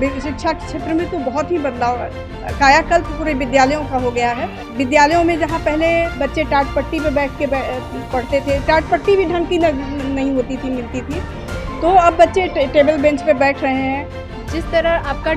शिक्षा के क्षेत्र में तो बहुत ही बदलाव कायाकल्प पूरे विद्यालयों का हो गया है। विद्यालयों में जहाँ पहले बच्चे टाट पट्टी पे बैठ के पढ़ते थे, टाट पट्टी भी ढंग की नहीं होती थी, मिलती थी, तो अब बच्चे टेबल बेंच पे बैठ रहे हैं। जिस तरह आपका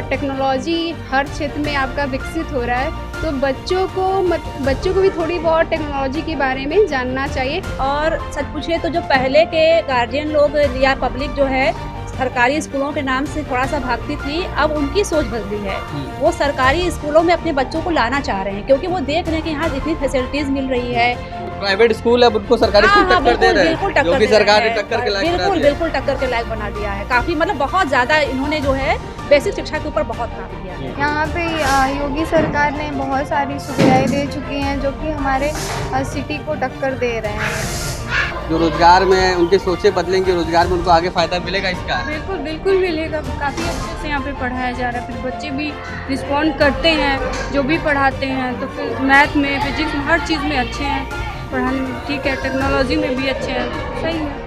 टेक्नोलॉजी हर क्षेत्र में आपका विकसित हो रहा है, तो बच्चों को भी थोड़ी बहुत टेक्नोलॉजी के बारे में जानना चाहिए। और सच पूछे तो जो पहले के गार्जियन लोग या पब्लिक जो है सरकारी स्कूलों के नाम से थोड़ा सा भागती थी, अब उनकी सोच बदली है। वो सरकारी स्कूलों में अपने बच्चों को लाना चाह रहे हैं, क्योंकि वो देख रहे हैं कि यहाँ जितनी फैसिलिटीज मिल रही है। प्राइवेट स्कूल है उनको सरकारी स्कूल टक्कर दे रहे हैं, जो कि सरकार ने टक्कर के लायक बना दिया। बिल्कुल टक्कर के लायक बना दिया है। काफी मतलब बहुत ज्यादा इन्होंने जो है बेसिक शिक्षा के ऊपर बहुत काम किया है। यहाँ पे योगी सरकार ने बहुत सारी सुविधाएं दे चुकी हैं, जो कि हमारे सिटी को टक्कर दे रहे हैं। जो रोजगार में उनकी सोचें बदलेंगी, रोजगार में उनको आगे फायदा मिलेगा इसका। बिल्कुल बिल्कुल मिलेगा। काफ़ी अच्छे से यहाँ पे पढ़ाया जा रहा है, फिर बच्चे भी रिस्पॉन्ड करते हैं जो भी पढ़ाते हैं, तो फिर मैथ में, फिजिक्स में, हर चीज़ में अच्छे हैं पढ़ाने में। ठीक है, टेक्नोलॉजी में भी अच्छे हैं, सही है।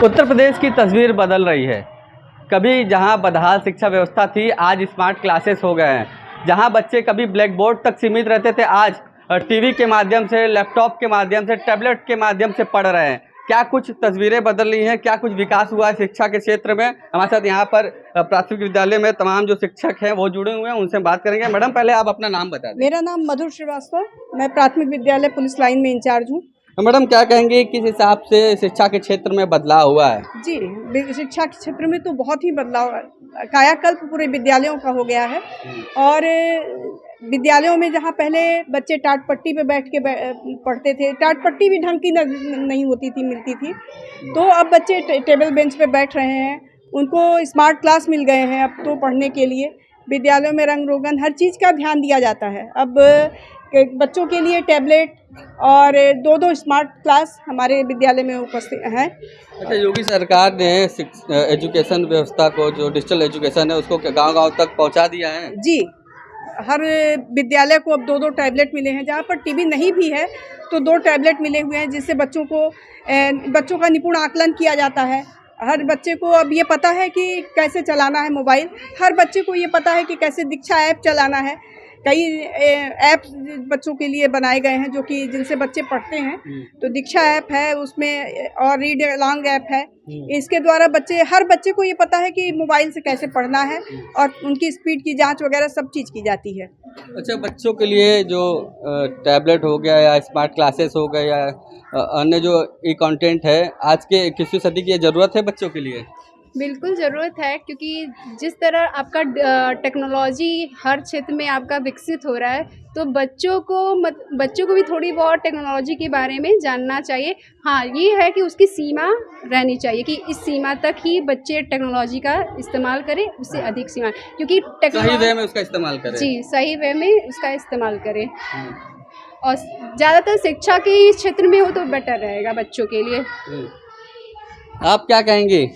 उत्तर प्रदेश की तस्वीर बदल रही है। कभी जहां बदहाल शिक्षा व्यवस्था थी, आज स्मार्ट क्लासेस हो गए हैं। जहां बच्चे कभी ब्लैक बोर्ड तक सीमित रहते थे, आज टीवी के माध्यम से, लैपटॉप के माध्यम से, टैबलेट के माध्यम से पढ़ रहे हैं। क्या कुछ तस्वीरें बदल रही हैं, क्या कुछ विकास हुआ है शिक्षा के क्षेत्र में? हमारे साथ यहाँ पर प्राथमिक विद्यालय में तमाम जो शिक्षक हैं वो जुड़े हुए हैं, उनसे बात करेंगे। मैडम, पहले आप अपना नाम बता दें। मेरा नाम मधुर श्रीवास्तव, मैं प्राथमिक विद्यालय पुलिस लाइन में इंचार्ज हूँ। मैडम, क्या कहेंगे किस हिसाब से शिक्षा के क्षेत्र में बदलाव हुआ है? जी, शिक्षा के क्षेत्र में तो बहुत ही बदलाव कायाकल्प पूरे विद्यालयों का हो गया है। और विद्यालयों में जहाँ पहले बच्चे टाट पट्टी पे बैठ के पढ़ते थे, टाट पट्टी भी ढंग की नहीं होती थी, मिलती थी, तो अब बच्चे टेबल बेंच पे बैठ रहे हैं। उनको स्मार्ट क्लास मिल गए हैं अब तो पढ़ने के लिए। विद्यालयों में रंग रोगन हर चीज़ का ध्यान दिया जाता है। अब बच्चों के लिए टैबलेट और दो स्मार्ट क्लास हमारे विद्यालय में उपस्थित हैं। अच्छा, योगी सरकार ने एजुकेशन व्यवस्था को, जो डिजिटल एजुकेशन है, उसको गांव-गांव तक पहुंचा दिया है। जी, हर विद्यालय को अब दो टैबलेट मिले हैं। जहाँ पर टीवी नहीं भी है तो 2 टैबलेट मिले हुए हैं, जिससे बच्चों का निपुण आकलन किया जाता है। हर बच्चे को अब ये पता है कि कैसे चलाना है मोबाइल। हर बच्चे को ये पता है कि कैसे दीक्षा ऐप चलाना है। कई ऐप बच्चों के लिए बनाए गए हैं, जो कि जिनसे बच्चे पढ़ते हैं। तो दीक्षा ऐप है उसमें, और रीड अलॉन्ग ऐप है। इसके द्वारा हर बच्चे को ये पता है कि मोबाइल से कैसे पढ़ना है, और उनकी स्पीड की जांच वगैरह सब चीज़ की जाती है। अच्छा, बच्चों के लिए जो टैबलेट हो गया या स्मार्ट क्लासेस हो गए या अन्य जो ई कंटेंट है, आज के 21वीं सदी की ज़रूरत है बच्चों के लिए? बिल्कुल ज़रूरत है, क्योंकि जिस तरह आपका टेक्नोलॉजी हर क्षेत्र में आपका विकसित हो रहा है, तो बच्चों को भी थोड़ी बहुत टेक्नोलॉजी के बारे में जानना चाहिए। हाँ, ये है कि उसकी सीमा रहनी चाहिए कि इस सीमा तक ही बच्चे टेक्नोलॉजी का इस्तेमाल करें, उससे अधिक सीमा, क्योंकि सही वे में उसका इस्तेमाल करें। जी, सही वे में उसका इस्तेमाल करें। और ज़्यादातर शिक्षा के क्षेत्र में हो तो बेटर रहेगा बच्चों के लिए। आप क्या कहेंगे?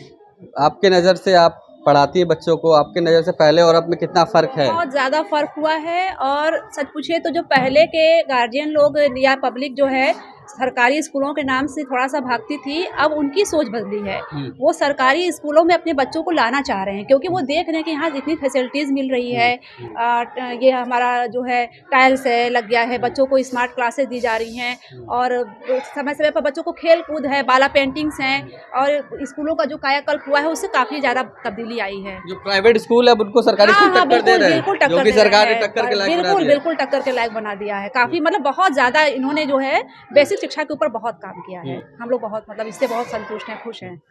आपके नज़र से, आप पढ़ाती है बच्चों को, आपके नज़र से पहले और अब में कितना फ़र्क है? बहुत ज़्यादा फ़र्क हुआ है। और सच पूछे तो जो पहले के गार्जियन लोग या पब्लिक जो है सरकारी स्कूलों के नाम से थोड़ा सा भागती थी, अब उनकी सोच बदली है। वो सरकारी स्कूलों में अपने बच्चों को लाना चाह रहे हैं, क्योंकि वो देख रहे हैं कि यहाँ जितनी फैसिलिटीज़ मिल रही है। ये हमारा जो है टाइल्स है लग गया है, बच्चों को स्मार्ट क्लासेस दी जा रही हैं, और समय समय पर बच्चों को खेल कूद है, बाला पेंटिंग्स हैं, और स्कूलों का जो कायाकल्प हुआ है उससे काफ़ी ज़्यादा तब्दीली आई है। जो प्राइवेट स्कूल है उनको सरकारी स्कूल टक्कर दे रहे हैं, जो कि सरकार ने टक्कर के लायक बना दिया। बिल्कुल टक्कर के लायक बना दिया है। काफ़ी मतलब बहुत ज़्यादा इन्होंने जो है बेसिक शिक्षा के ऊपर बहुत काम किया है। हम लोग बहुत इससे बहुत संतुष्ट हैं, खुश हैं।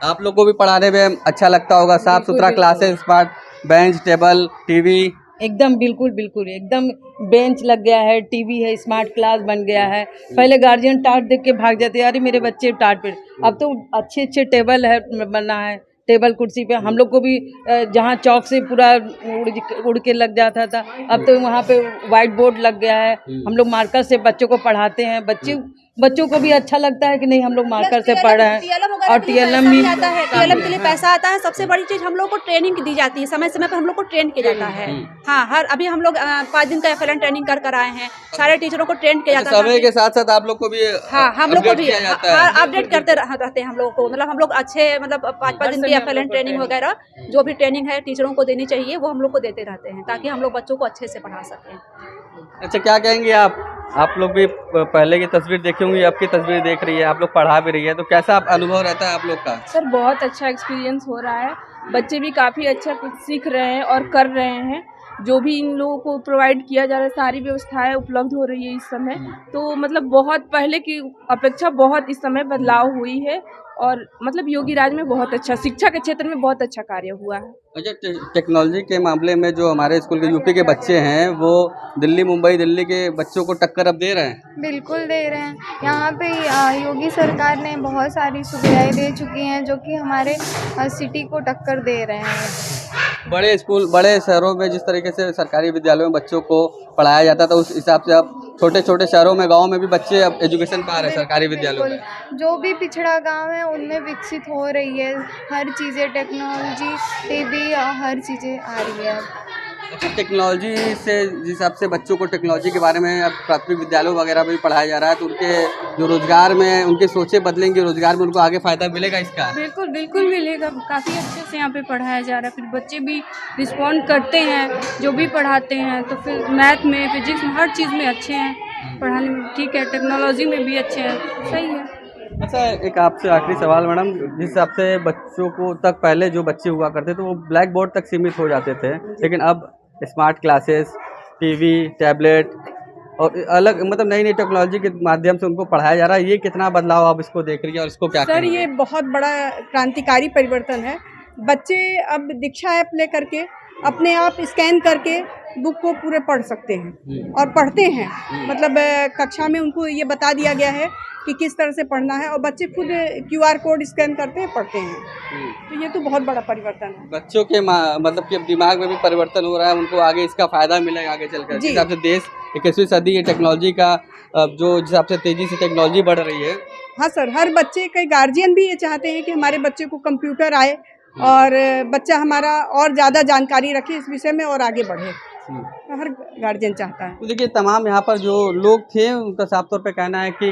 आप लोग को भी पढ़ाने में अच्छा लगता होगा, साफ सुथरा classes, smart bench, table, TV? एकदम बिल्कुल एकदम बेंच लग गया है, टीवी है, स्मार्ट क्लास बन गया है। पहले गार्जियन टाट देख के भाग जाते, अरे मेरे बच्चे टाट पे। अब तो अच्छे टेबल है बना है, टेबल कुर्सी पे हम लोग को भी जहाँ चौक से पूरा उड़ के लग जाता था, अब तो वहाँ पे वाइट बोर्ड लग गया है। हम लोग मार्कर से बच्चों को पढ़ाते हैं। बच्चे बच्चों को भी अच्छा लगता है कि नहीं हम लोग मार्कर से पढ़ रहे हैं। और TLM भी आता है, TLM के लिए पैसा आता है। सबसे बड़ी चीज हम लोग को ट्रेनिंग दी जाती है, समय समय पर हम लोग को ट्रेन किया जाता है। हाँ, हर अभी हम लोग 5 दिन का FLN ट्रेनिंग कर आए हैं। सारे टीचरों को ट्रेन किया जाता है। समय के साथ साथ आप लोग को भी हाँ, हम लोग को भी अपडेट करते है। रहते हैं हम लोग को। मतलब हम लोग अच्छे मतलब 5-5 दिन की FLN ट्रेनिंग वगैरह जो भी ट्रेनिंग है टीचरों को देनी चाहिए, वो हम लोग को देते रहते हैं ताकि हम लोग बच्चों को अच्छे से पढ़ा सकें। अच्छा, क्या कहेंगे आप लोग भी पहले की तस्वीर देखी होंगी, अब की तस्वीर देख रही है, आप लोग पढ़ा भी रही है, तो कैसा अनुभव रहता है आप लोग का? सर बहुत अच्छा एक्सपीरियंस हो रहा है, बच्चे भी काफ़ी अच्छा कुछ सीख रहे हैं और कर रहे हैं। जो भी इन लोगों को प्रोवाइड किया जा रहा है, सारी व्यवस्थाएं उपलब्ध हो रही है इस समय। तो मतलब बहुत पहले की अपेक्षा बहुत इस समय बदलाव हुई है और मतलब योगी राज में बहुत अच्छा शिक्षा के क्षेत्र में बहुत अच्छा कार्य हुआ है। अच्छा, टेक्नोलॉजी के मामले में जो हमारे स्कूल के यूपी के बच्चे हैं वो दिल्ली मुंबई दिल्ली के बच्चों को टक्कर अब दे रहे हैं? बिल्कुल दे रहे हैं। यहाँ पे योगी सरकार ने बहुत सारी सुविधाएं दे चुकी हैं जो कि हमारे सिटी को टक्कर दे रहे हैं। बड़े स्कूल बड़े शहरों में जिस तरीके से सरकारी विद्यालयों में बच्चों को पढ़ाया जाता था, उस हिसाब से अब छोटे छोटे शहरों में गाँव में भी बच्चे अब एजुकेशन पा रहे हैं सरकारी विद्यालयों में। जो भी पिछड़ा गांव है उनमें विकसित हो रही है हर चीज़ें, टेक्नोलॉजी टीवी हर चीज़ें आ रही है। अच्छा, टेक्नोलॉजी से जिस हिसाब से बच्चों को टेक्नोलॉजी के बारे में अब प्राथमिक विद्यालयों वगैरह में भी पढ़ाया जा रहा है, तो उनके जो रोजगार में उनकी सोचें बदलेंगी, रोजगार में उनको आगे फायदा मिलेगा इसका? बिल्कुल बिल्कुल मिलेगा, काफ़ी अच्छे से यहाँ पे पढ़ाया जा रहा है। फिर बच्चे भी रिस्पॉन्ड करते हैं जो भी पढ़ाते हैं, तो फिर मैथ में फिजिक्स में हर चीज़ में अच्छे हैं पढ़ाने में। ठीक है, टेक्नोलॉजी में भी अच्छे हैं, सही है। अच्छा, एक आपसे आखिरी सवाल मैडम, जिस हिसाब से बच्चों को तक पहले जो बच्चे हुआ करते थे वो ब्लैक बोर्ड तक सीमित हो जाते थे, लेकिन अब स्मार्ट क्लासेस, टीवी, टैबलेट और अलग मतलब नई नई टेक्नोलॉजी के माध्यम से उनको पढ़ाया जा रहा है, ये कितना बदलाव आप इसको देख रही है और इसको क्या सर कहेंगे? ये बहुत बड़ा क्रांतिकारी परिवर्तन है। बच्चे अब दीक्षा ऐप ले करके अपने आप स्कैन करके बुक को पूरे पढ़ सकते हैं और पढ़ते हैं। मतलब कक्षा में उनको ये बता दिया गया है कि किस तरह से पढ़ना है और बच्चे खुद QR कोड स्कैन करते हैं, पढ़ते हैं। तो ये तो बहुत बड़ा परिवर्तन है। बच्चों के मतलब कि दिमाग में भी परिवर्तन हो रहा है, उनको आगे इसका फायदा मिलेगा आगे चलकर। जिस हिसाब से देश 21वीं सदी ये टेक्नोलॉजी का जो जिस हिसाब से तेजी से टेक्नोलॉजी बढ़ रही है। हाँ सर, हर बच्चे कई गार्जियन भी ये चाहते हैं कि हमारे बच्चे को कंप्यूटर आए और बच्चा हमारा और ज़्यादा जानकारी रखे इस विषय में और आगे बढ़े, हर गार्जियन चाहता है। तो देखिए, तमाम यहाँ पर जो लोग थे उनका साफ तौर पे कहना है कि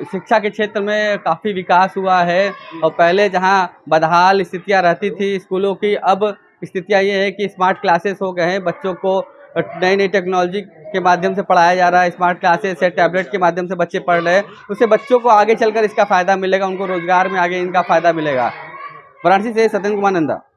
शिक्षा के क्षेत्र में काफ़ी विकास हुआ है और पहले जहाँ बदहाल स्थितियाँ रहती थी स्कूलों की, अब स्थितियाँ ये है कि स्मार्ट क्लासेस हो गए हैं, बच्चों को नई नई टेक्नोलॉजी के माध्यम से पढ़ाया जा रहा है, स्मार्ट क्लासेस है, टैबलेट के माध्यम से बच्चे पढ़ रहे हैं, उससे बच्चों को आगे चलकर इसका फ़ायदा मिलेगा, उनको रोज़गार में आगे इनका फ़ायदा मिलेगा। वाराणसी से सत्येंद्र कुमार नंदा।